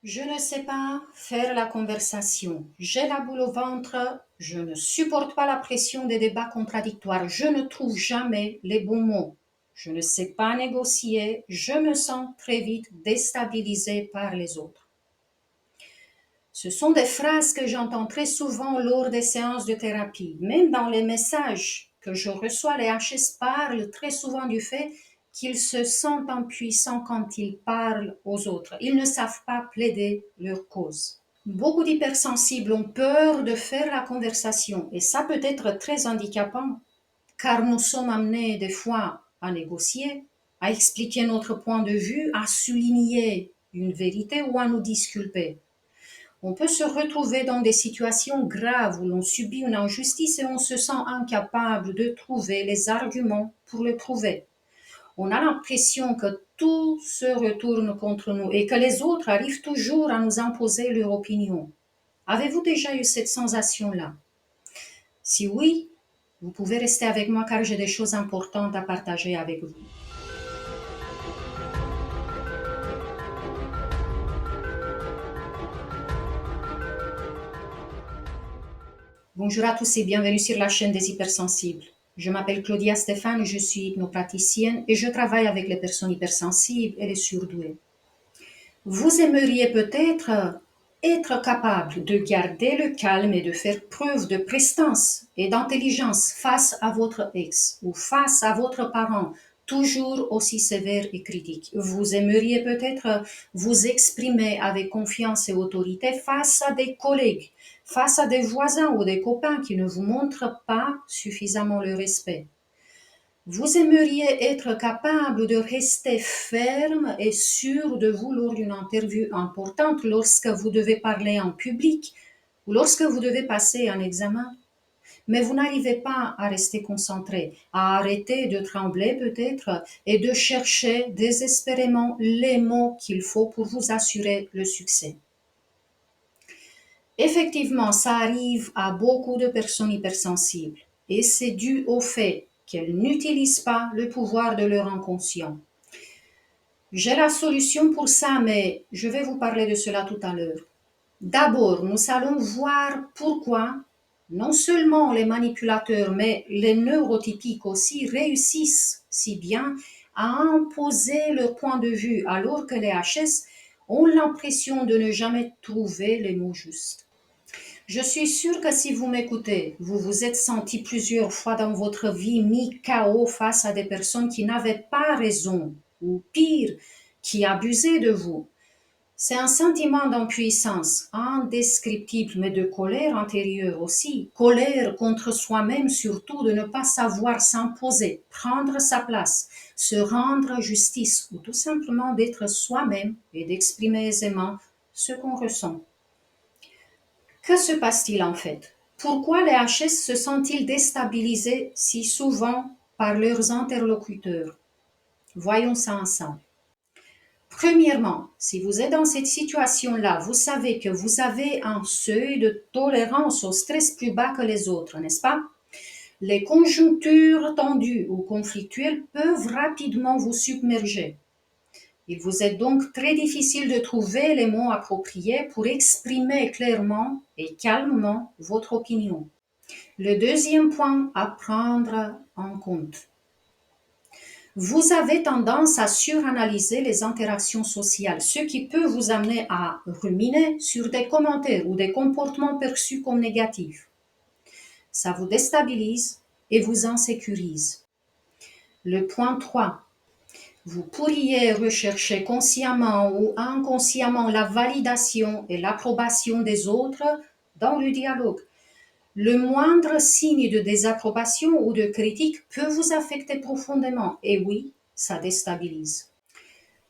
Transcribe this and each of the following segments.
Je ne sais pas faire la conversation. J'ai la boule au ventre. Je ne supporte pas la pression des débats contradictoires. Je ne trouve jamais les bons mots. Je ne sais pas négocier. Je me sens très vite déstabilisée par les autres. Ce sont des phrases que j'entends très souvent lors des séances de thérapie. Même dans les messages que je reçois, les HS parlent très souvent du fait qu'ils se sentent impuissants quand ils parlent aux autres. Ils ne savent pas plaider leur cause. Beaucoup d'hypersensibles ont peur de faire la conversation et ça peut être très handicapant car nous sommes amenés des fois à négocier, à expliquer notre point de vue, à souligner une vérité ou à nous disculper. On peut se retrouver dans des situations graves où l'on subit une injustice et on se sent incapable de trouver les arguments pour le prouver. On a l'impression que tout se retourne contre nous et que les autres arrivent toujours à nous imposer leur opinion. Avez-vous déjà eu cette sensation-là? Si oui, vous pouvez rester avec moi car j'ai des choses importantes à partager avec vous. Bonjour à tous et bienvenue sur la chaîne des hypersensibles. Je m'appelle Claudia Stéphane, je suis hypnopraticienne et je travaille avec les personnes hypersensibles et les surdouées. Vous aimeriez peut-être être capable de garder le calme et de faire preuve de prestance et d'intelligence face à votre ex ou face à votre parent, toujours aussi sévère et critique. Vous aimeriez peut-être vous exprimer avec confiance et autorité face à des collègues, face à des voisins ou des copains qui ne vous montrent pas suffisamment le respect. Vous aimeriez être capable de rester ferme et sûr de vous lors d'une interview importante, lorsque vous devez parler en public ou lorsque vous devez passer un examen. Mais vous n'arrivez pas à rester concentré, à arrêter de trembler peut-être et de chercher désespérément les mots qu'il faut pour vous assurer le succès. Effectivement, ça arrive à beaucoup de personnes hypersensibles et c'est dû au fait qu'elles n'utilisent pas le pouvoir de leur inconscient. J'ai la solution pour ça, mais je vais vous parler de cela tout à l'heure. D'abord, nous allons voir pourquoi non seulement les manipulateurs, mais les neurotypiques aussi réussissent si bien à imposer leur point de vue, alors que les HS ont l'impression de ne jamais trouver les mots justes. Je suis sûre que si vous m'écoutez, vous vous êtes senti plusieurs fois dans votre vie mis KO face à des personnes qui n'avaient pas raison, ou pire, qui abusaient de vous. C'est un sentiment d'impuissance indescriptible, mais de colère intérieure aussi. Colère contre soi-même surtout de ne pas savoir s'imposer, prendre sa place, se rendre justice ou tout simplement d'être soi-même et d'exprimer aisément ce qu'on ressent. Que se passe-t-il en fait? Pourquoi les HS se sentent-ils déstabilisés si souvent par leurs interlocuteurs? Voyons ça ensemble. Premièrement, si vous êtes dans cette situation-là, vous savez que vous avez un seuil de tolérance au stress plus bas que les autres, n'est-ce pas? Les conjonctures tendues ou conflictuelles peuvent rapidement vous submerger. Il vous est donc très difficile de trouver les mots appropriés pour exprimer clairement et calmement votre opinion. Le deuxième point à prendre en compte. Vous avez tendance à suranalyser les interactions sociales, ce qui peut vous amener à ruminer sur des commentaires ou des comportements perçus comme négatifs. Ça vous déstabilise et vous insécurise. Le point 3. Vous pourriez rechercher consciemment ou inconsciemment la validation et l'approbation des autres dans le dialogue. Le moindre signe de désapprobation ou de critique peut vous affecter profondément et oui, ça déstabilise.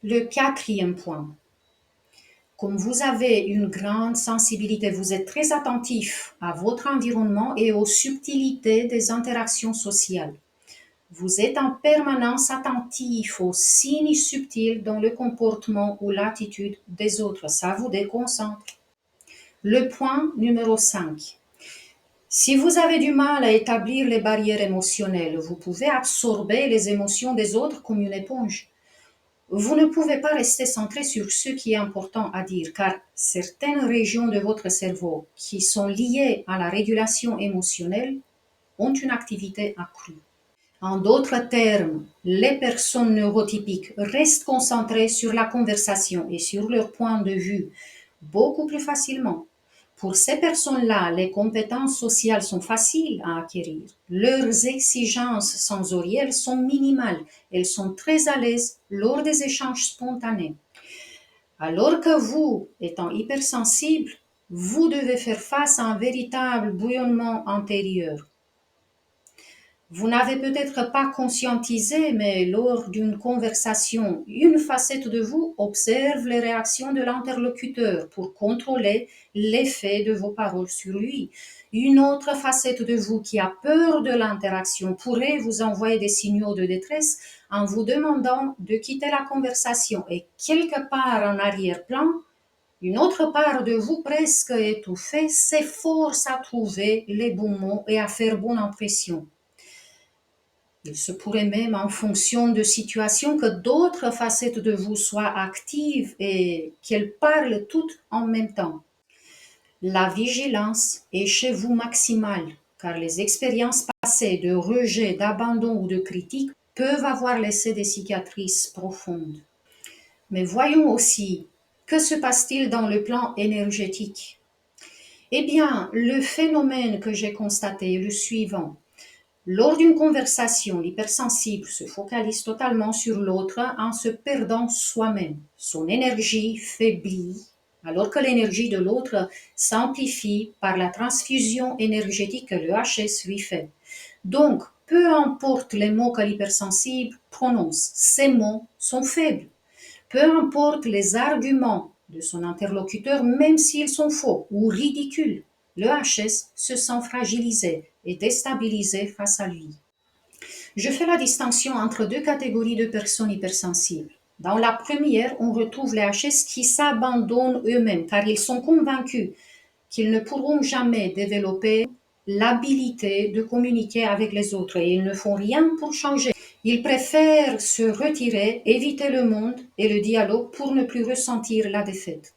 Le quatrième point. Comme vous avez une grande sensibilité, vous êtes très attentif à votre environnement et aux subtilités des interactions sociales. Vous êtes en permanence attentif aux signes subtils dans le comportement ou l'attitude des autres. Ça vous déconcentre. Le point numéro 5. Si vous avez du mal à établir les barrières émotionnelles, vous pouvez absorber les émotions des autres comme une éponge. Vous ne pouvez pas rester centré sur ce qui est important à dire, car certaines régions de votre cerveau qui sont liées à la régulation émotionnelle ont une activité accrue. En d'autres termes, les personnes neurotypiques restent concentrées sur la conversation et sur leur point de vue beaucoup plus facilement. Pour ces personnes-là, les compétences sociales sont faciles à acquérir. Leurs exigences sensorielles sont minimales. Elles sont très à l'aise lors des échanges spontanés. Alors que vous, étant hypersensible, vous devez faire face à un véritable bouillonnement intérieur. Vous n'avez peut-être pas conscientisé, mais lors d'une conversation, une facette de vous observe les réactions de l'interlocuteur pour contrôler l'effet de vos paroles sur lui. Une autre facette de vous qui a peur de l'interaction pourrait vous envoyer des signaux de détresse en vous demandant de quitter la conversation. Et quelque part en arrière-plan, une autre part de vous presque étouffée s'efforce à trouver les bons mots et à faire bonne impression. Il se pourrait même, en fonction de situations, que d'autres facettes de vous soient actives et qu'elles parlent toutes en même temps. La vigilance est chez vous maximale, car les expériences passées de rejet, d'abandon ou de critique peuvent avoir laissé des cicatrices profondes. Mais voyons aussi, que se passe-t-il dans le plan énergétique? Eh bien, le phénomène que j'ai constaté est le suivant. Lors d'une conversation, l'hypersensible se focalise totalement sur l'autre en se perdant soi-même. Son énergie faiblit, alors que l'énergie de l'autre s'amplifie par la transfusion énergétique que le HS lui fait. Donc, peu importe les mots que l'hypersensible prononce, ces mots sont faibles. Peu importe les arguments de son interlocuteur, même s'ils sont faux ou ridicules, le HS se sent fragilisé et déstabilisé face à lui. Je fais la distinction entre deux catégories de personnes hypersensibles. Dans la première, on retrouve les HS qui s'abandonnent eux-mêmes car ils sont convaincus qu'ils ne pourront jamais développer l'habilité de communiquer avec les autres et ils ne font rien pour changer. Ils préfèrent se retirer, éviter le monde et le dialogue pour ne plus ressentir la défaite.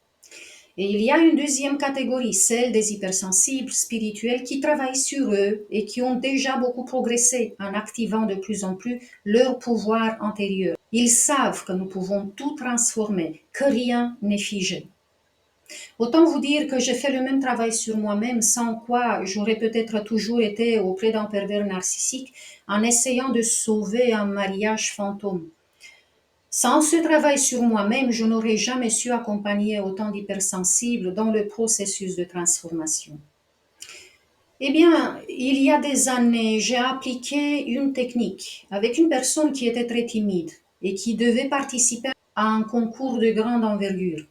Et il y a une deuxième catégorie, celle des hypersensibles spirituels qui travaillent sur eux et qui ont déjà beaucoup progressé en activant de plus en plus leur pouvoir intérieur. Ils savent que nous pouvons tout transformer, que rien n'est figé. Autant vous dire que j'ai fait le même travail sur moi-même, sans quoi j'aurais peut-être toujours été auprès d'un pervers narcissique en essayant de sauver un mariage fantôme. Sans ce travail sur moi-même, je n'aurais jamais su accompagner autant d'hypersensibles dans le processus de transformation. Eh bien, il y a des années, j'ai appliqué une technique avec une personne qui était très timide et qui devait participer à un concours de grande envergure.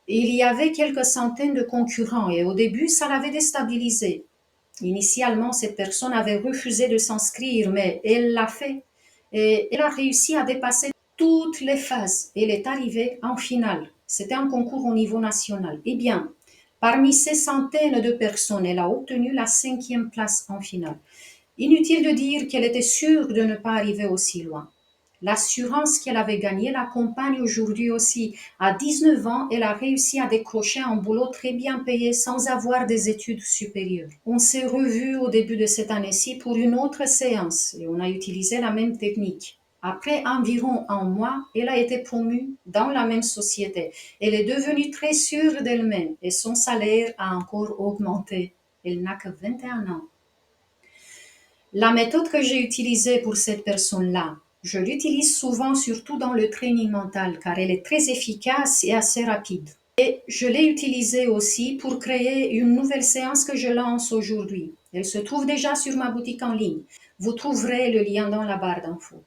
Il y avait quelques centaines de concurrents et au début, ça l'avait déstabilisé. Initialement, cette personne avait refusé de s'inscrire, mais elle l'a fait et elle a réussi à dépasser toutes les phases. Elle est arrivée en finale. C'était un concours au niveau national. Eh bien, parmi ces centaines de personnes, elle a obtenu la 5e place en finale. Inutile de dire qu'elle était sûre de ne pas arriver aussi loin. L'assurance qu'elle avait gagnée l'accompagne aujourd'hui aussi. À 19 ans, elle a réussi à décrocher un boulot très bien payé sans avoir des études supérieures. On s'est revus au début de cette année-ci pour une autre séance et on a utilisé la même technique. Après environ un mois, elle a été promue dans la même société. Elle est devenue très sûre d'elle-même et son salaire a encore augmenté. Elle n'a que 21 ans. La méthode que j'ai utilisée pour cette personne-là, je l'utilise souvent surtout dans le training mental car elle est très efficace et assez rapide. Et je l'ai utilisée aussi pour créer une nouvelle séance que je lance aujourd'hui. Elle se trouve déjà sur ma boutique en ligne. Vous trouverez le lien dans la barre d'infos.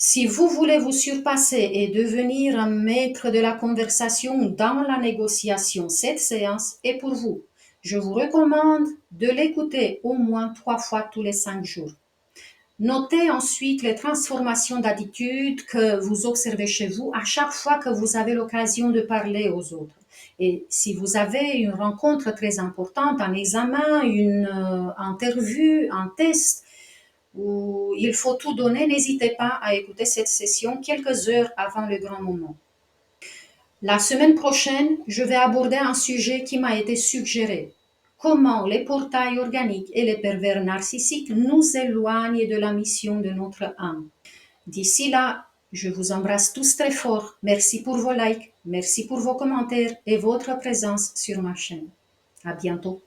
Si vous voulez vous surpasser et devenir un maître de la conversation dans la négociation, cette séance est pour vous. Je vous recommande de l'écouter au moins 3 fois tous les 5 jours. Notez ensuite les transformations d'attitude que vous observez chez vous à chaque fois que vous avez l'occasion de parler aux autres. Et si vous avez une rencontre très importante, un examen, une interview, un test, où il faut tout donner, n'hésitez pas à écouter cette session quelques heures avant le grand moment. La semaine prochaine, je vais aborder un sujet qui m'a été suggéré. Comment les portails organiques et les pervers narcissiques nous éloignent de la mission de notre âme. D'ici là, je vous embrasse tous très fort. Merci pour vos likes, merci pour vos commentaires et votre présence sur ma chaîne. À bientôt.